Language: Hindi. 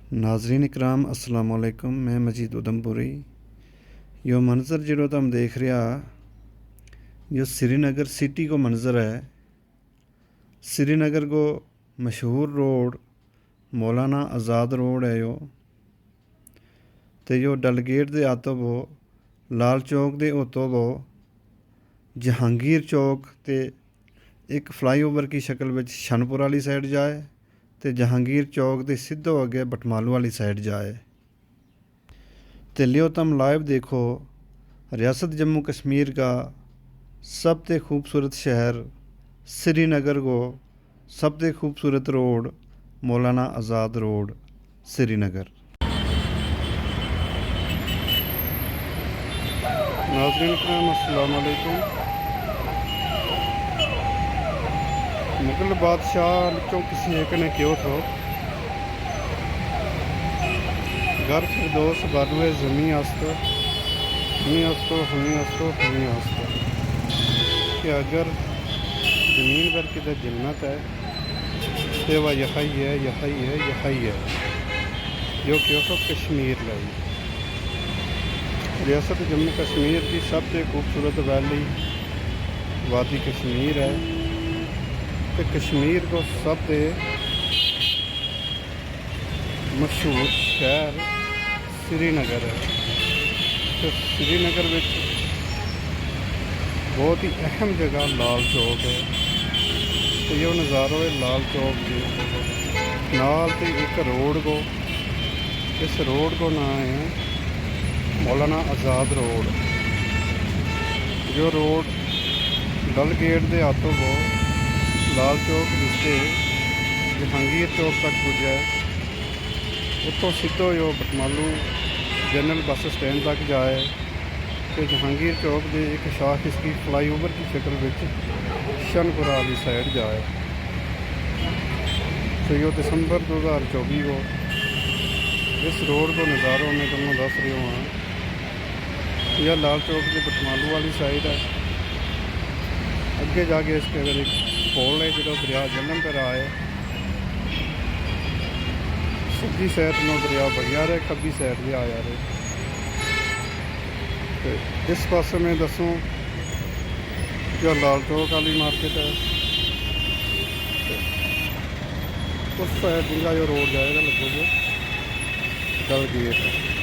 नाजरीन इकराम अस्सलाम वालेकुम। मैं मजीद उधमपुरी। यो मंज़र जो तुम देख रहा यो श्रीनगर सिटी को मंज़र है। श्रीनगर को मशहूर रोड मौलाना आज़ाद रोड है यो। तो यो डल गेट दे आतो वो लाल चौक दे होतो वो जहांगीर चौक ते एक फ्लाईओवर की शक्ल में शनपुर वाली साइड जाए तो जहांगीर चौक के सीधो अगे बटमालू वाली साइड जाए। तो लियो तुम लाइव देखो रियासत जम्मू कश्मीर का सबसे खूबसूरत शहर श्रीनगर को सबसे खूबसूरत रोड मौलाना आज़ाद रोड श्रीनगर। नाज़रीन करम अस्सलाम वालेकुम। मुगल बादशाह चो किसी एक ने क्यों थो घर फिरदौस बारुए ज़मी आस्तो हमी आस्तो हमी आस्तो हमी आस्तो कि अगर ज़मीन पर किधर जन्नत है तो वह यही है यही है यही है जो कि हो कश्मीर लाई रियासत जम्मू कश्मीर की सबसे खूबसूरत वैली वादी कश्मीर है। तो कश्मीर को सबसे मशहूर शहर श्रीनगर है। तो श्रीनगर में बहुत ही अहम जगह लाल चौक है। तो ये नज़ारा है लाल चौक के नाल ते एक रोड को इस रोड को नाम है मौलाना आज़ाद रोड। जो रोड डल गेट दे हाथों को लाल चौक जिससे जहांगीर चौक तक पुजा उतो सीधो जो बटमालू जनरल बस स्टैंड तक जाए तो जहांगीर चौक के एक शाख इसकी फ्लाईओवर की शक्ल में शनपुरा वाली साइड जाए। तो यो दिसंबर 2024 को इस रोड को नज़ारों में तुम दस रही हूँ। यह लाल चौक के बटमालू वाली साइड है। अगे जाके इसके अगर एक पोल है जो दरिया जलन पर आए सज्जी साइड में दरिया बढ़िया रहे खब्बी साइड भी आया रहे। तो इस पास में दसूँ जो लाल चौक वाली मार्केट है उस साइड जिनका जो रोड जाएगा लगभग डल गेट है।